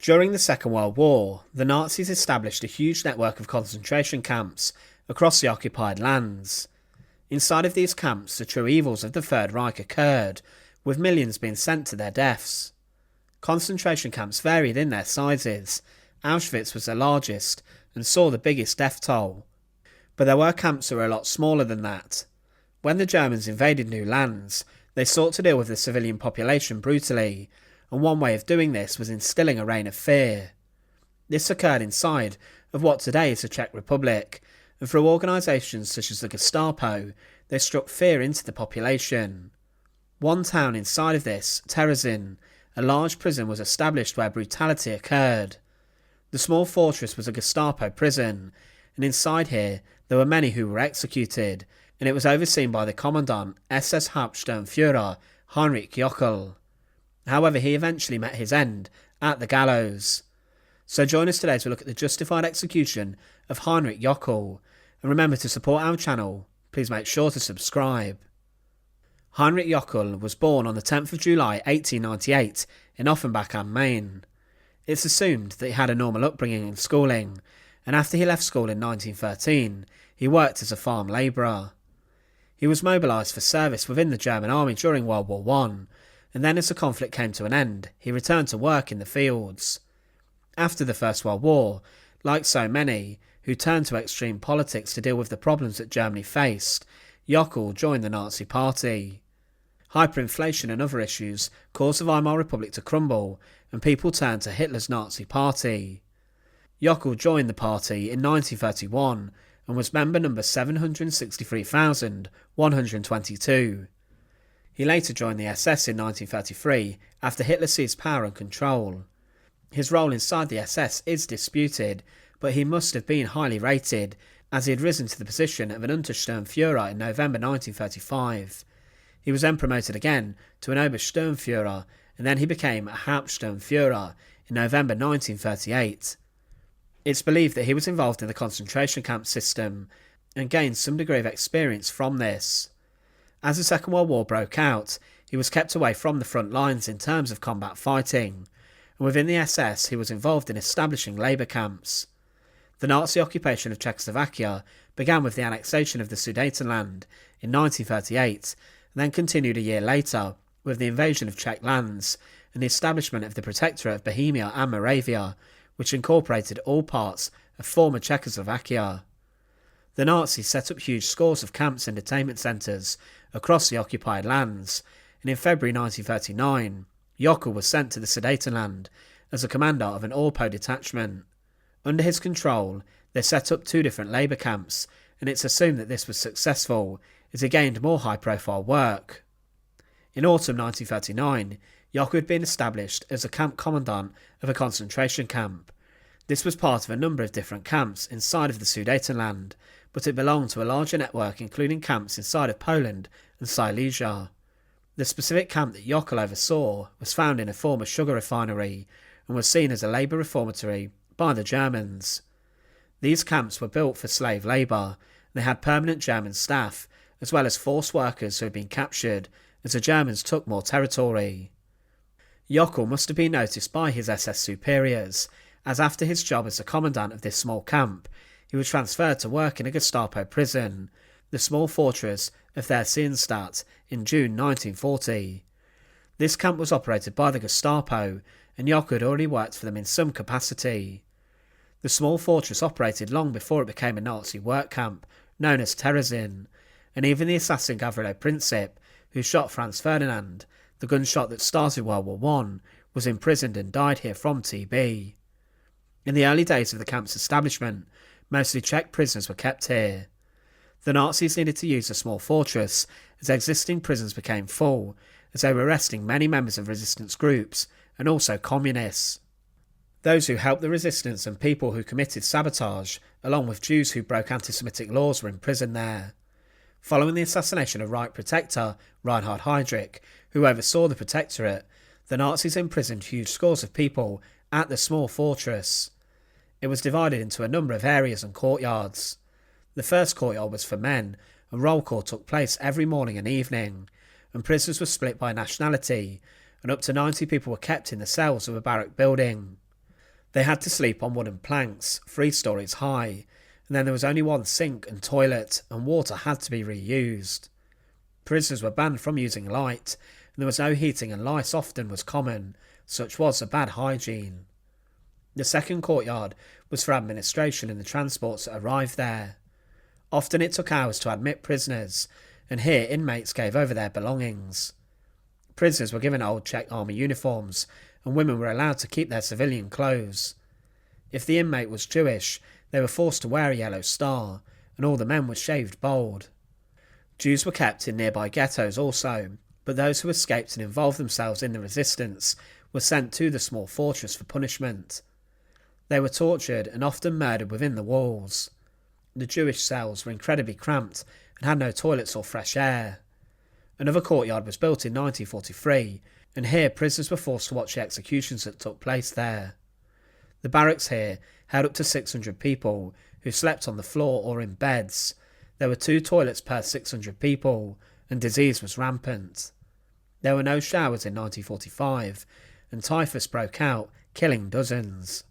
During the Second World War, the Nazis established a huge network of concentration camps across the occupied lands. Inside of these camps, the true evils of the Third Reich occurred, with millions being sent to their deaths. Concentration camps varied in their sizes. Auschwitz was the largest and saw the biggest death toll. But there were camps that were a lot smaller than that. When the Germans invaded new lands, they sought to deal with the civilian population brutally, and one way of doing this was instilling a reign of fear. This occurred inside of what today is the Czech Republic, and through organisations such as the Gestapo, they struck fear into the population. One town inside of this, Terezin, a large prison was established where brutality occurred. The small fortress was a Gestapo prison, and inside here there were many who were executed, and it was overseen by the Commandant SS Hauptsturmführer Heinrich Jockel. However, he eventually met his end at the gallows. So join us today to look at the justified execution of Heinrich Jockel, and remember to support our channel. Please make sure to subscribe. Heinrich Jockel was born on the 10th of July 1898 in Offenbach am Main. It's assumed that he had a normal upbringing and schooling, and after he left school in 1913, he worked as a farm labourer. He was mobilised for service within the German army during World War I, and then as the conflict came to an end, he returned to work in the fields. After the First World War, like so many who turned to extreme politics to deal with the problems that Germany faced, Jockel joined the Nazi Party. Hyperinflation and other issues caused the Weimar Republic to crumble, and people turned to Hitler's Nazi Party. Jockel joined the party in 1931 and was member number 763,122. He later joined the SS in 1933 after Hitler seized power and control. His role inside the SS is disputed, but he must have been highly rated, as he had risen to the position of an Untersturmführer in November 1935. He was then promoted again to an Obersturmführer, and then he became a Hauptsturmführer in November 1938. It's believed that he was involved in the concentration camp system and gained some degree of experience from this. As the Second World War broke out, he was kept away from the front lines in terms of combat fighting, and within the SS he was involved in establishing labour camps. The Nazi occupation of Czechoslovakia began with the annexation of the Sudetenland in 1938, and then continued a year later with the invasion of Czech lands and the establishment of the Protectorate of Bohemia and Moravia, which incorporated all parts of former Czechoslovakia. The Nazis set up huge scores of camps and detainment centres across the occupied lands, and in February 1939, Jockel was sent to the Sudetenland as a commander of an Orpo detachment. Under his control, they set up 2 different labour camps, and it's assumed that this was successful as he gained more high-profile work. In autumn 1939, Jockel had been established as a camp commandant of a concentration camp. This was part of a number of different camps inside of the Sudetenland, but it belonged to a larger network including camps inside of Poland and Silesia. The specific camp that Jockel oversaw was found in a former sugar refinery and was seen as a labour reformatory by the Germans. These camps were built for slave labour, and they had permanent German staff, as well as forced workers who had been captured as the Germans took more territory. Jockel must have been noticed by his SS superiors, as after his job as the commandant of this small camp, he was transferred to work in a Gestapo prison, the small fortress of Theresienstadt, in June 1940. This camp was operated by the Gestapo, and Jockel had already worked for them in some capacity. The small fortress operated long before it became a Nazi work camp, known as Terezin, and even the assassin Gavrilo Princip, who shot Franz Ferdinand, the gunshot that started World War I, was imprisoned and died here from TB. In the early days of the camp's establishment, mostly Czech prisoners were kept here. The Nazis needed to use the small fortress as existing prisons became full, as they were arresting many members of resistance groups and also communists. Those who helped the resistance and people who committed sabotage, along with Jews who broke anti-Semitic laws, were imprisoned there. Following the assassination of Reich Protector Reinhard Heydrich, who oversaw the Protectorate, the Nazis imprisoned huge scores of people at the small fortress. It was divided into a number of areas and courtyards. The first courtyard was for men, and roll call took place every morning and evening, and prisoners were split by nationality, and up to 90 people were kept in the cells of a barrack building. They had to sleep on wooden planks, 3 stories high, and then there was only one sink and toilet, and water had to be reused. Prisoners were banned from using light, and there was no heating, and lice often was common, such was the bad hygiene. The second courtyard was for administration and the transports that arrived there. Often it took hours to admit prisoners, and here inmates gave over their belongings. Prisoners were given old Czech army uniforms, and women were allowed to keep their civilian clothes. If the inmate was Jewish, they were forced to wear a yellow star, and all the men were shaved bald. Jews were kept in nearby ghettos also, but those who escaped and involved themselves in the resistance were sent to the small fortress for punishment. They were tortured and often murdered within the walls. The Jewish cells were incredibly cramped and had no toilets or fresh air. Another courtyard was built in 1943, and here prisoners were forced to watch the executions that took place there. The barracks here held up to 600 people who slept on the floor or in beds. There were 2 toilets per 600 people, and disease was rampant. There were no showers in 1945, and typhus broke out, killing dozens.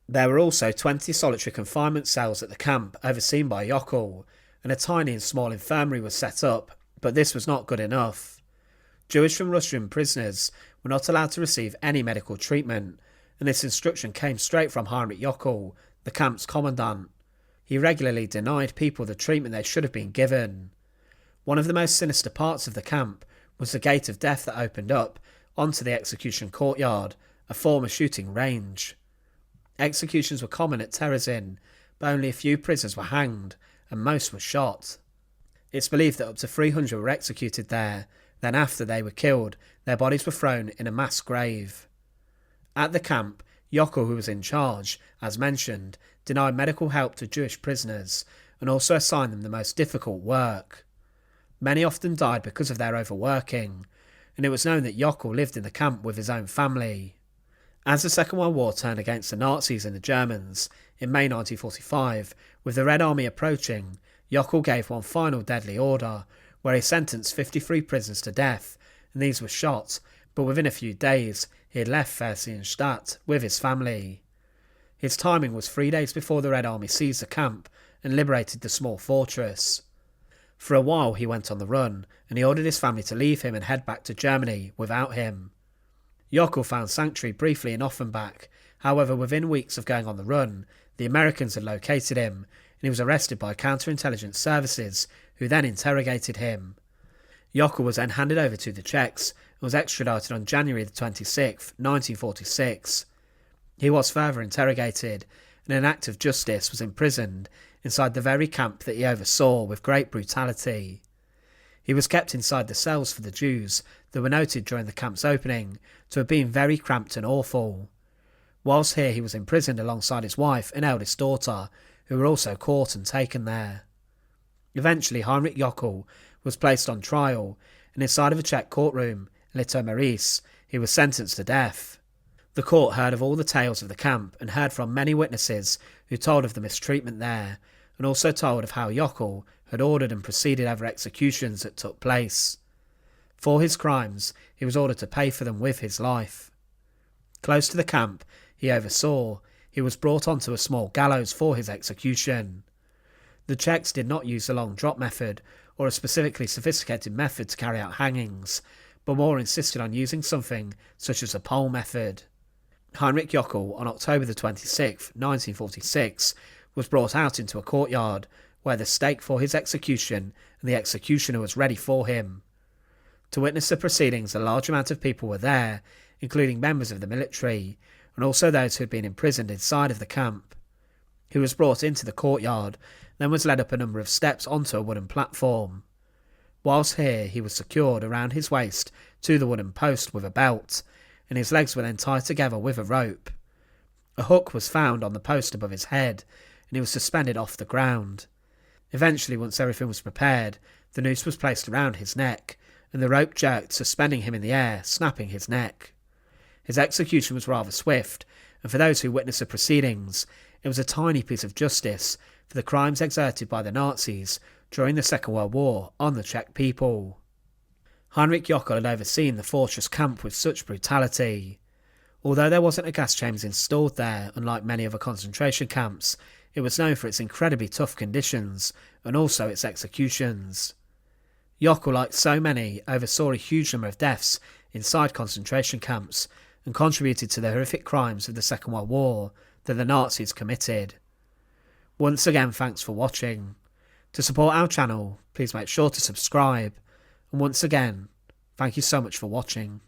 There were also 20 solitary confinement cells at the camp overseen by Jockel, and a tiny and small infirmary was set up, but this was not good enough. Jewish and Russian prisoners were not allowed to receive any medical treatment, and this instruction came straight from Heinrich Jockel, the camp's commandant. He regularly denied people the treatment they should have been given. One of the most sinister parts of the camp was the gate of death that opened up onto the execution courtyard, a former shooting range. Executions were common at Terezin, but only a few prisoners were hanged, and most were shot. It's believed that up to 300 were executed there, then after they were killed, their bodies were thrown in a mass grave. At the camp, Jockel, who was in charge, as mentioned, denied medical help to Jewish prisoners, and also assigned them the most difficult work. Many often died because of their overworking, and it was known that Jockel lived in the camp with his own family. As the Second World War turned against the Nazis and the Germans, in May 1945, with the Red Army approaching, Jockel gave one final deadly order, where he sentenced 53 prisoners to death, and these were shot, but within a few days he had left Theresienstadt with his family. His timing was 3 days before the Red Army seized the camp and liberated the small fortress. For a while he went on the run, and he ordered his family to leave him and head back to Germany without him. Jockel found sanctuary briefly in Offenbach. However, within weeks of going on the run, the Americans had located him, and he was arrested by counterintelligence services, who then interrogated him. Jockel was then handed over to the Czechs and was extradited on January 26, 1946. He was further interrogated, and in an act of justice was imprisoned inside the very camp that he oversaw with great brutality. He was kept inside the cells for the Jews that were noted during the camp's opening to have been very cramped and awful. Whilst here he was imprisoned alongside his wife and eldest daughter, who were also caught and taken there. Eventually Heinrich Jockel was placed on trial, and inside of a Czech courtroom, Litoměřice, he was sentenced to death. The court heard of all the tales of the camp and heard from many witnesses who told of the mistreatment there, and also told of how Jockel had ordered and proceeded over executions that took place. For his crimes, he was ordered to pay for them with his life. Close to the camp he oversaw, he was brought onto a small gallows for his execution. The Czechs did not use the long drop method or a specifically sophisticated method to carry out hangings, but more insisted on using something such as a pole method. Heinrich Jockel, on October 26, 1946, was brought out into a courtyard where the stake for his execution and the executioner was ready for him. To witness the proceedings, a large amount of people were there, including members of the military, and also those who had been imprisoned inside of the camp. He was brought into the courtyard, then was led up a number of steps onto a wooden platform. Whilst here, he was secured around his waist to the wooden post with a belt, and his legs were then tied together with a rope. A hook was found on the post above his head, and he was suspended off the ground. Eventually, once everything was prepared, the noose was placed around his neck, and the rope jerked, suspending him in the air, snapping his neck. His execution was rather swift, and for those who witnessed the proceedings, it was a tiny piece of justice for the crimes exerted by the Nazis during the Second World War on the Czech people. Heinrich Jockel had overseen the fortress camp with such brutality. Although there wasn't a gas chamber installed there, unlike many other concentration camps, it was known for its incredibly tough conditions and also its executions. Jockel, like so many, oversaw a huge number of deaths inside concentration camps and contributed to the horrific crimes of the Second World War that the Nazis committed. Once again, thanks for watching. To support our channel, please make sure to subscribe. And once again, thank you so much for watching.